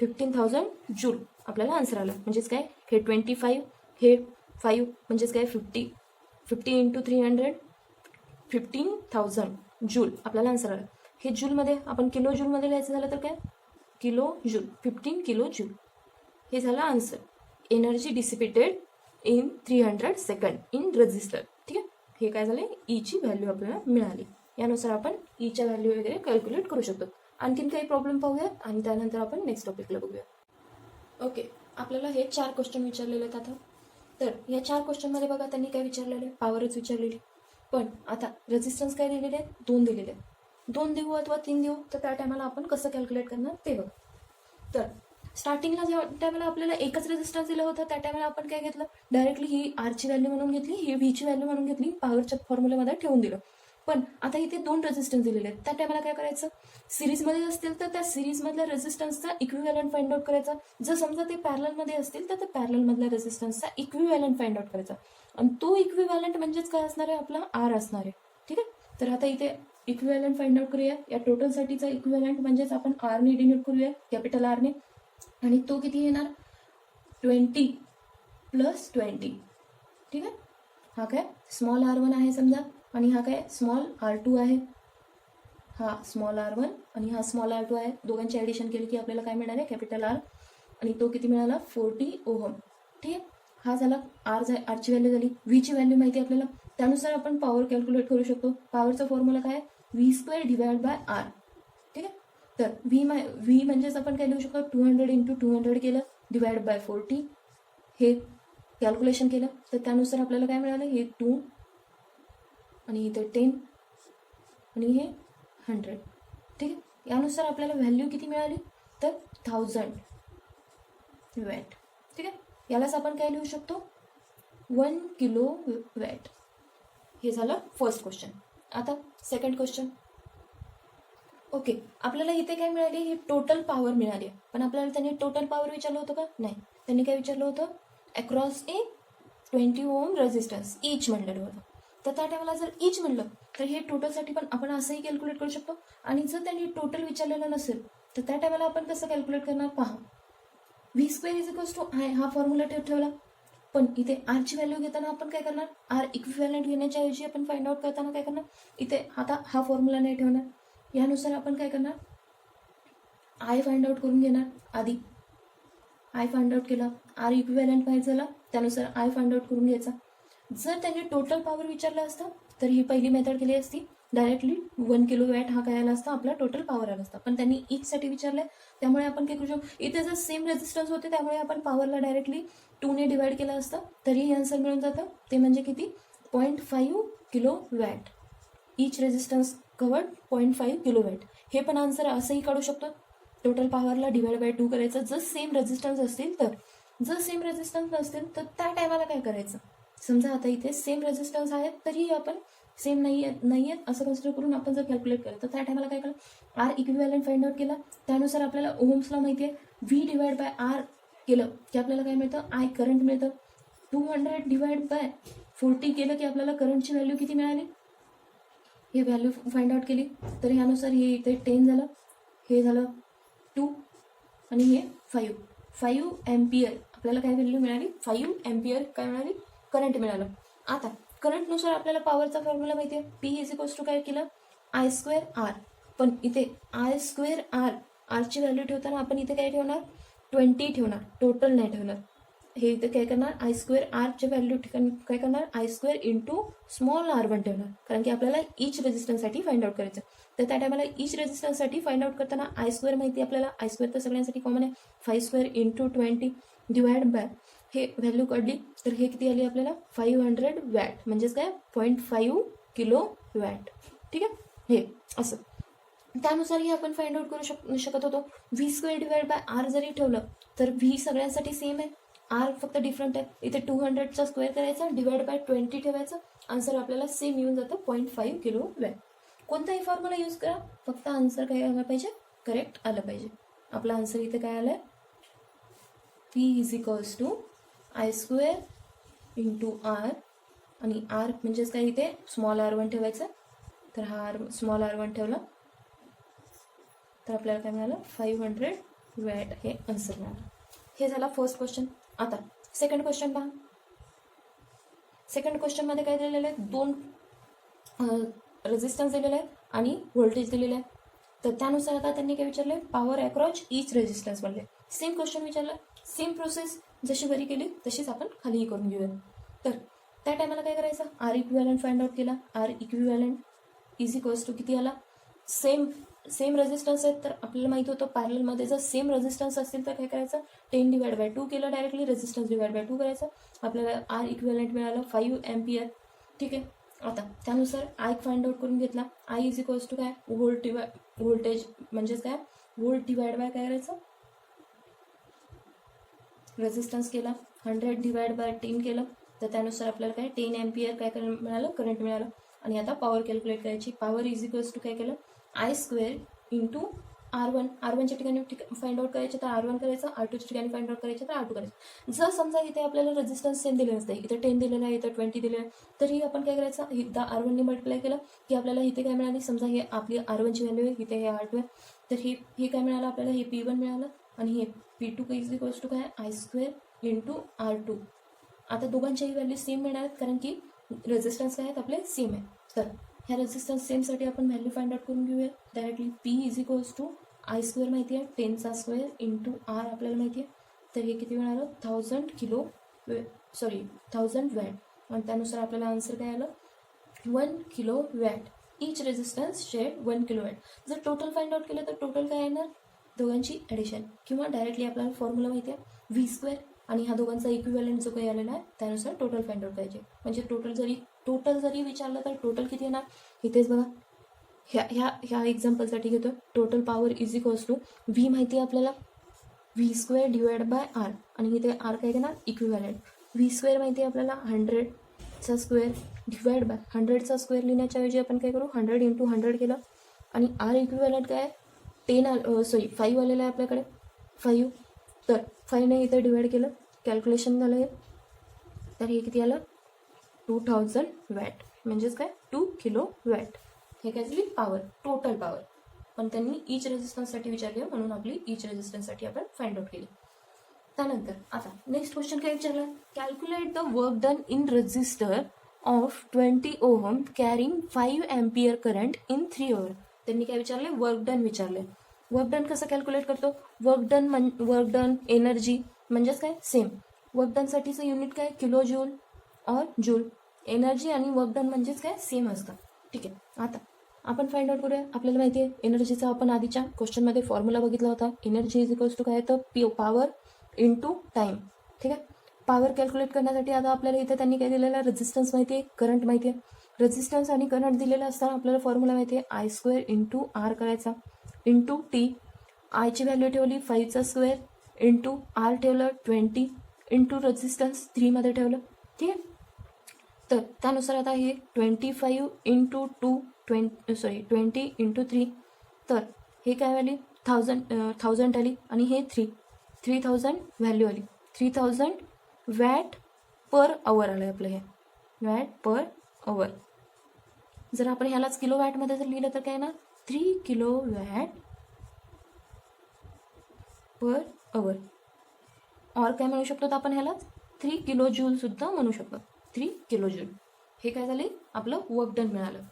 15,000 जूल आपल्याला आन्सर आलं. म्हणजेच काय हे 25 हे 5 म्हणजेच काय 50 इंटू 300 15,000 जूल आपल्याला आन्सर आलं. हे जूलमध्ये आपण किलो जूलमध्ये लिहायचं झालं तर काय किलो जूल 15 किलो जूल, हे झालं answer. Energy dissipated in 300 second in register. ठीक आहे. हे काय झाले ईची व्हॅल्यू आपल्याला मिळाली. यानुसार आपण ईच्या व्हॅल्यू वगैरे कॅल्क्युलेट करू शकतो. आणखीन काही प्रॉब्लेम पाहूया आणि त्यानंतर आपण नेक्स्ट टॉपिकला बघूया. ओके. आपल्याला हे 4 क्वेश्चन विचारलेले आहेत आता. तर या 4 क्वेश्चनमध्ये बघा त्यांनी काय विचारलेलं आहे, पॉवरच विचारलेली, पण आता रेजिस्टन्स काय दिलेले आहेत 2 दिलेले आहेत. 2 देऊ अथवा 3 देऊ तर त्या टायमाला आपण कसं कॅल्क्युलेट करणार ते बघ. तर स्टार्टिंगला ज्या टायमाला आपल्याला एकच रेजिस्टन्स दिला होता त्या टायमाला आपण काय घेतलं डायरेक्टली ही आरची व्हॅल्यू म्हणून घेतली, ही व्हीची व्हॅल्यू म्हणून घेतली, पॉवरच्या फॉर्म्युल्यामध्ये ठेवून दिलं. पण आता इथे 2 रेजिस्टन्स दिलेले आहेत, त्या टायमाला काय करायचं सिरीजमध्ये असतील तर त्या सिरीजमधल्या रेजिस्टन्सचा इक्विव्हॅलंट फाइंड आउट करायचा. जर समजा ते पॅरललमध्ये असतील तर त्या पॅरललमधल्या रेजिस्टन्सचा इक्विव्हॅलंट फाइंड आउट करायचा, आणि तो इक्विव्हॅलंट म्हणजेच काय असणार आहे आपला आर असणार आहे. ठीक आहे. तर आता इथे इक्विव्हॅलंट फाइंड आउट करूया. या टोटलसाठीचा इक्विव्हॅलंट म्हणजेच आपण आरने डिनोट करूया, कॅपिटल आरने, आणि तो किती येणार 20 + 20. ठीक आहे. हा काय स्मॉल r1 आहे समजा, आणि हा काय स्मॉल r2 आहे, हा स्मॉल r1 आणि हा स्मॉल r2 आहे. दोघांची ॲडिशन केली की आपल्याला काय मिळणार आहे कॅपिटल आर, आणि तो किती मिळाला 40 ओहम. ठीक आहे. हा झाला आरची व्हॅल्यू झाली. व्हीची व्हॅल्यू माहिती आपल्याला, त्यानुसार आपण पॉवर कॅल्क्युलेट करू शकतो. पॉवरचा फॉर्म्युला काय v² डिवाइड बाय आर. ठीक आहे. तर व्ही म्हणजेच आपण काय लिहू शकतो 200 इंटू 200 केलं डिवाइड बाय 40, हे कॅल्क्युलेशन केलं तर त्यानुसार आपल्याला काय मिळालं हे 2 आणि इथे 10 आणि हे 100. ठीक आहे. यानुसार आपल्याला व्हॅल्यू किती मिळाली तर 1000 वॅट. ठीक आहे. यालाच आपण काय लिहू शकतो 1 किलो वॅट. हे झालं फर्स्ट क्वेश्चन. आता सेकंड क्वेश्चन. ओके. आपल्याला इथे काय मिळाली ही टोटल पॉवर मिळाली, पण आपल्याला त्यांनी टोटल पॉवर विचारलं होतं का नाही. त्यांनी काय विचारलं होतं अक्रॉस ए 20 ओम रेजिस्टन्स ईच म्हणलेलं होतं. तर त्या टायमाला जर ईच म्हणलं तर हे टोटलसाठी पण आपण असंही कॅल्क्युलेट करू शकतो, आणि जर त्यांनी टोटल विचारलेलं नसेल तर त्या टायमाला आपण कसं कॅल्क्युलेट करणार पहा. v² = I हा फॉर्म्युला ठेवला, पण इथे आरची व्हॅल्यू घेताना आपण काय करणार आर इक्विव्हॅलंट घेण्याच्या ऐवजी आपण फाइंड आउट करताना काय करणार इथे आता हा फॉर्म्युला नाही ठेवणार. यानुसार आपण काय करणार आय फाइंड आउट करून घेणार. आधी आय फाइंड आउट केला, आर इक्विव्हॅलंट माहिती झाला, त्यानुसार आय फाइंड आउट करून घ्यायचा. जर त्यांनी टोटल पॉवर विचारलं असतं तर ही पहिली मेथड केली असती, डायरेक्टली 1 किलो वॅट हा काय आला असता आपला टोटल पॉवर आला असता. पण त्यांनी ईचसाठी विचारलंय त्यामुळे आपण काय करू शकतो इथे जर सेम रेजिस्टन्स होते त्यामुळे आपण पॉवरला डायरेक्टली 2 ने डिवाइड केला असता तरी आन्सर मिळून जातं. ते म्हणजे किती 0.5 kilo watt. Each resistance covered 0.5 kilo watt. हे पण आन्सर असंही काढू शकतो टोटल पॉवरला डिवाइड बाय 2 करायचं जर सेम रेजिस्टन्स असतील तर. जर सेम रेजिस्टन्स नसतील तर त्या टायमाला काय करायचं समजा आता इथे सेम रेजिस्टन्स आहेत तरीही आपण सेम नाही आहेत असं कन्सिडर करून आपण जर कॅल्क्युलेट केलं तर त्या टायमाला काय केलं, आर इक्विव्हॅलंट फाइंड आउट केला. त्यानुसार आपल्याला ओहम्स लॉ माहिती आहे, व्ही डिवाइड बाय आर केलं की आपल्याला काय मिळतं, आय करंट मिळतं. 200 डिवाइड बाय 40 केलं की आपल्याला करंटची व्हॅल्यू किती मिळाली, हे व्हॅल्यू फाइंड आउट केली. तर ह्यानुसार हे इथे 10 झालं, हे झालं 2 आणि हे 5 एम्पियर आपल्याला काय व्हॅल्यू मिळाली, 5 एम्पियर काय मिळाली, करंट मिळालं. आता करंटनुसार आपल्याला पॉवरचा फॉर्म्युला माहिती आहे, पी इज इक्वल्स टू काय केलं, आय स्क्वेअर आर. पण इथे आय स्क्वेअर आरची व्हॅल्यू ठेवताना आपण इथे काय ठेवणार, 20 ठेवणार, टोटल नाही ठेवणार. हे इथे काय करणार, आय स्क्वेअर आरचे व्हॅल्यू ठिकाणी काय करणार, I square into small r1 ठेवणार, कारण की आपल्याला इच रेजिस्टन्ससाठी फाइंड आउट करायचं. तर त्या टायमाला इच रेजिस्टन्ससाठी फाइंड आउट करताना आय स्क्वेअर माहिती आपल्याला, आय स्क्वेअर तर सगळ्यांसाठी कॉमन आहे, 5 स्क्वेअर इंटू 20 डिवाइड बाय हे व्हॅल्यू काढली तर हे किती आली आपल्याला, 500 वॅट, म्हणजेच काय 0.5 किलो वॅट. ठीक आहे, हे असं. त्यानुसारही आपण फाइंड आउट करू शकत होतो. V square divide by R जरी ठेवलं तर व्ही सगळ्यांसाठी सेम आहे, आर फक्त डिफरंट आहे. इथे 200चा स्क्वेअर करायचा, डिवाइड बाय 20 ठेवायचं, आन्सर आपल्याला सेम येऊन जातं 0.5 किलो वॅट. कोणताही फॉर्म्युला यूज करा, फक्त आन्सर काय आलं पाहिजे, करेक्ट आलं पाहिजे. आपला आन्सर इथे काय आलं, P is equals to I square into R, आणि आर म्हणजेच काय इथे स्मॉल r1 ठेवायचं. तर हा स्मॉल r1 ठेवला तर आपल्याला काय मिळालं, 500 वॅट हे आन्सर मिळालं. हे झाला फर्स्ट क्वेश्चन. आता सेकंड क्वेश्चन पहा. सेकंड क्वेश्चनमध्ये काय दिलेलं आहे, 2 रेजिस्टन्स दिलेले आहेत आणि व्होल्टेज दिलेले आहे. तर त्यानुसार आता त्यांनी काय विचारले, पॉवर अक्रॉस ईच रेजिस्टन्स म्हणले. सेम क्वेश्चन विचारला, सेम प्रोसेस जशी वरी केली तशीच आपण खालीही करून घेऊया. तर त्या टायमाला काय करायचं, आर इक्विव्हॅलंट फाइंड आउट केला. R equivalent is equals to किती आला, सेम रेजिस्टन्स आहेत तर आपल्याला माहिती होतं पॅरललमध्ये जर सेम रेजिस्टन्स असतील तर काय करायचं, 10 डिवाइड बाय 2 केलं, डायरेक्टली रेजिस्टन्स डिवाइड बाय 2 करायचं, आपल्याला आर इक्विव्हॅलंट मिळालं 5 एम्पियर. ठीक आहे, आता त्यानुसार आय फाइंड आउट करून घेतला. आय इज इक्वल्स टू काय, व्होल्टेज म्हणजेच काय, व्होल्ट डिवाइड बाय काय करायचं, रेजिस्टन्स केला, 100 डिवाइड बाय 10 केलं, तर त्यानुसार आपल्याला काय 10 एम्पियर काय मिळालं, करंट मिळालं. आणि आता पॉवर कॅल्क्युलेट करायची. पॉवर इज इक्वल्स टू काय केलं, आय स्क्वेअर इंटू R1च्या ठिकाणी फाइंड आउट करायचं तर R1 करायचं, R2च्या ठिकाणी फाइंड आउट करायचं तर R2 करायचं. जर समजा इथे आपल्याला रेजिस्टन्स सेम दिले नसते, इथे 10 दिलेलं आहे, इथे 20 दिलेलं आहे, तरी आपण काय करायचं, एकदा R1ने मल्टिप्लाय केलं की आपल्याला इथे काय मिळाली, समजा हे आपली R1ची व्हॅल्यू आहे, इथे हे R2 आहे, तर हे काय मिळालं आपल्याला, हे P1 मिळालं आणि हे P2 इज इक्वल्स टू काय, आय स्क्वेअर इंटू R2. आता दोघांच्याही व्हॅल्यू सेम मिळणार आहेत कारण की रेजिस्टन्स काय आहेत आपले सेम आहे. तर ह्या रेजिस्टन्स सेमसाठी आपण व्हॅल्यू फाइंड आउट करून घेऊया directly. P is equals to I square माहिती आहे, 10चा स्क्वेअर इंटू आर आपल्याला माहिती आहे, तर हे किती मिळालं, 1000 वॅट. आणि त्यानुसार आपल्याला आन्सर काय आलं, 1 किलो वॅट. इच रेजिस्टन्स शेअर 1 किलो वॅट. जर टोटल फाइंड आउट केलं तर टोटल काय येणार, दोघांची ॲडिशन, किंवा डायरेक्टली आपल्याला फॉर्म्युला माहिती आहे व्ही स्क्वेअर आणि ह्या दोघांचा इक्विव्हॅलंट जो काही आलेला आहे त्यानुसार टोटल फाइंड आउट करायचे. म्हणजे टोटल जरी विचारलं तर टोटल किती येणार, इथेच बघा, ह्या एक्झाम्पलसाठी घेतो. Total power is equals to V माहिती आहे आपल्याला, V square divide by R, आणि इथे आर काय घेणार, इक्विव्हॅलंट. व्ही स्क्वेअर माहिती आहे आपल्याला, 100चा स्क्वेअर डिवाइड बाय 100चा स्क्वेअर लिहिण्याच्या ऐवजी आपण काय करू, 100 इंटू 100 केलं, आणि आर इक्विव्हॅलंट काय 5 आलेलं आहे आपल्याकडे, 5, तर 5ने इथे डिवाइड केलं, कॅल्क्युलेशन झालं हे, तर हे किती आलं, 2000 वॅट, म्हणजेच काय 2 किलो वॅट. हे काय झाली पॉवर, टोटल पॉवर. पण त्यांनी इच रेजिस्टन्ससाठी विचारले म्हणून आपली इच रेजिस्टन्ससाठी आपण फाइंड आउट केली. त्यानंतर आता नेक्स्ट क्वेश्चन काय विचारला, calculate the work done in register of 20 ohm carrying 5 ampere current in 3 hours. त्यांनी काय विचारले, वर्क डन विचारले. वर्क डन कसं कॅल्क्युलेट करतो, वर्क डन एनर्जी म्हणजेच काय सेम. वर्क डनसाठीचं युनिट काय, किलो जूल और जूल. एनर्जी आणि वर्क डन म्हणजेच काय सेम असतं. ठीक आहे, आता आपण फाइंड आउट करूया. आपल्याला माहिती आहे एनर्जीचा आपण आधीच्या क्वेश्चनमध्ये फॉर्म्युला बघितला होता. एनर्जी इज इक्वल्स टू काय, तर पॉवर इंटू टाईम. ठीक आहे, पॉवर कॅल्क्युलेट करण्यासाठी आता आपल्याला इथे त्यांनी काय दिलेलं आहे, रेजिस्टन्स माहिती आहे, करंट माहिती आहे. रेजिस्टन्स आणि करंट दिलेलं असताना आपल्याला फॉर्म्युला माहिती आहे, आय स्क्वेअर इंटू आर करायचा इंटू टी. आयची व्हॅल्यू ठेवली 5चा स्क्वेअर इंटू आर ठेवलं 20 इंटू रेजिस्टन्स 3 मध्ये ठेवलं. ठीक आहे, तर त्यानुसार आता हे 25 इंटू 20 इंटू 3, तर हे काय आली 1000 आली आणि हे 3000 व्हॅल्यू आली. 3000 वॅट पर आवर आलं आपलं हे वॅट पर आवर. जर आपण ह्यालाच किलो वॅटमध्ये जर लिहिलं तर काय ना 3 किलो वॅट पर आवर. और काय म्हणू शकतो आपण ह्यालाच 3 किलो जूल सुद्धा म्हणू शकतो. 3 किलो जूल. हे काय झाले आपलं वर्क डन मिळालं.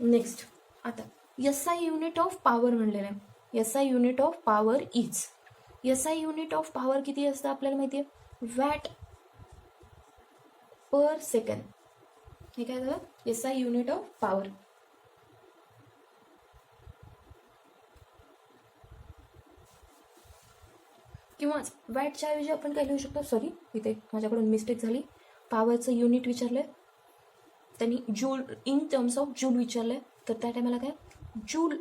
नेक्स्ट आता SI युनिट ऑफ पॉवर म्हणलेलं आहे. SI unit of power is. SI unit of power किती असतं आपल्याला माहिती आहे वॅट पर सेकंड. हे काय झालं SI युनिट ऑफ पॉवर. किंवा वॅटच्या ऐवजी आपण काय लिहू शकतो, सॉरी इथे माझ्याकडून मिस्टेक झाली, पॉवरचं युनिट विचारलंय त्यांनी joule in terms of joule विचारलंय, तर त्या टायमाला काय जूल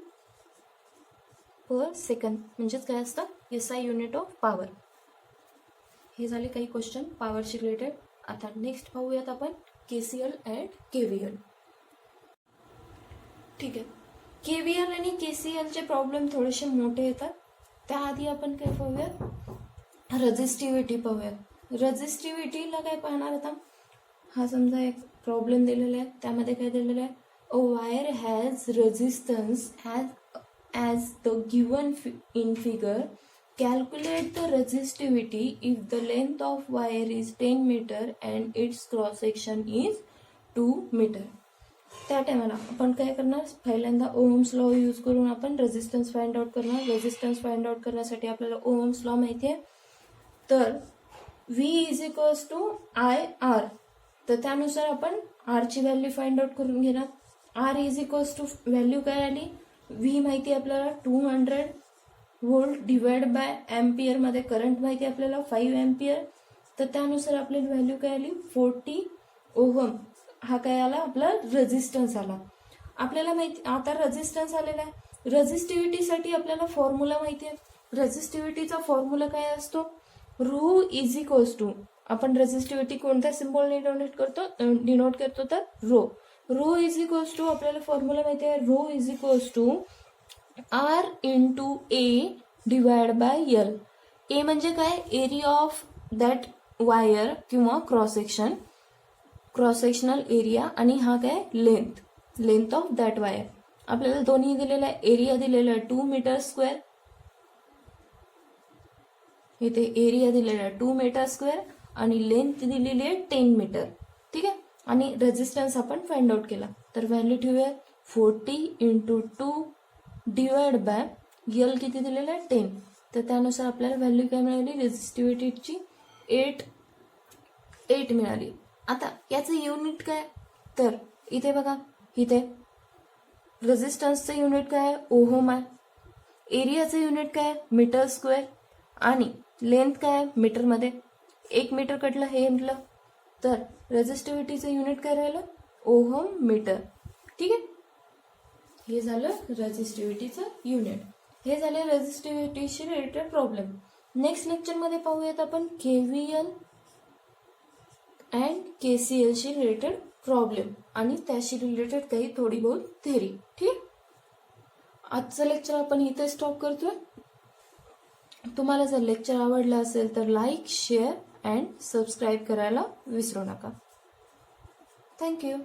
पर सेकंड म्हणजेच काय असतं SI युनिट ऑफ पॉवर. हे झाले काही क्वेश्चन पॉवरशी रिलेटेड. आता नेक्स्ट पाहूयात आपण KCL अँड KVL. ठीक आहे, KVL आणि KCLचे प्रॉब्लेम थोडेसे मोठे येतात. त्याआधी आपण काय पाहूयात रेझिस्टिव्हिटी पाहूयात. रेझिस्टिव्हिटीला काय पाहणार आता, हा समजा एक प्रॉब्लेम दिलेला आहे, त्यामध्ये काय दिलेलं आहे a wire has resistance as the given in figure. Calculate the resistivity if the length of wire is 10 meter and its cross section is 2 meter. त्या टायमाला आपण काय करणार, पहिल्यांदा ओहम्स लॉ यूज करून आपण रेझिस्टन्स फाइंड आउट करणार. Resistance find out करण्यासाठी आपल्याला ओहम्स लॉ माहिती आहे. तर V is equals to IR. तर त्यानुसार आपण R ची व्हॅल्यू फाइंड आउट करून घेणार. R is equals to value काय आली, V माहिती आहे आपल्याला 200 वोल्ट डिवाइड बाय एम्पियर मध्ये करंट माहिती आहे आपल्याला 5 एम्पियर. तर त्यानुसार आपल्याला व्हॅल्यू काय आली 40 ओहम. हा काय आला आपला रेझिस्टन्स आला. आपल्याला माहिती आता रेझिस्टन्स आलेला आहे. रेझिस्टिव्हिटीसाठी आपल्याला फॉर्म्युला माहिती आहे. रेझिस्टिव्हिटीचा फॉर्म्युला काय असतो रो इज इक्वल्स टू, आपण रेझिस्टिव्हिटी कोणत्या सिम्बॉलने डिनोट करतो तर रो इज इक्वल्स टू आपल्याला फॉर्म्युला माहिती आहे rho is equals to R into A divide by L. A म्हणजे काय एरिया ऑफ दॅट वायर किंवा क्रॉस सेक्शनल एरिया, आणि हा काय लेंथ ऑफ दॅट वायर. आपल्याला दोन्ही दिलेला आहे. एरिया दिलेला आहे 2 मीटर स्क्वेअर, इथे एरिया दिलेला आहे 2 मीटर स्क्वेअर आणि लेंथ दिलेली आहे 10 मीटर. ठीक आहे, आणि रेझिस्टन्स आपण फाइंड आउट केला. तर व्हॅल्यू ठेवूया 40 इंटू 2 डिवाइड बाय L किती दिलेलं आहे 10. तर त्यानुसार आपल्याला व्हॅल्यू काय मिळाली रेझिस्टिव्हिटीची 8 मिळाली. आता याचं युनिट काय, तर इथे बघा इथे रेझिस्टन्सचं युनिट काय आहे ओहम आहे, एरियाचं युनिट काय मीटर स्क्वेअर, आणि लेंथ काय मीटरमध्ये. 1 मीटर कटलं हे म्हटलं, तर रेझिस्टिव्हिटीचं युनिट काय राहिलं ओहम मीटर. ठीक आहे, हे झालं रेझिस्टिव्हिटीचं युनिट. हे झाले रेझिस्टिव्हिटीशी रिलेटेड प्रॉब्लेम. नेक्स्ट लेक्चरमध्ये पाहूयात आपण KVL अँड KCLशी रिलेटेड प्रॉब्लेम आणि त्याशी रिलेटेड काही थोडी बहुत थेअरी. ठीक, आजचं लेक्चर आपण इथे स्टॉप करतोय. तुम्हाला जर लेक्चर आवडलं असेल तर लाईक, शेअर अँड सबस्क्राईब करायला विसरू नका. थँक्यू.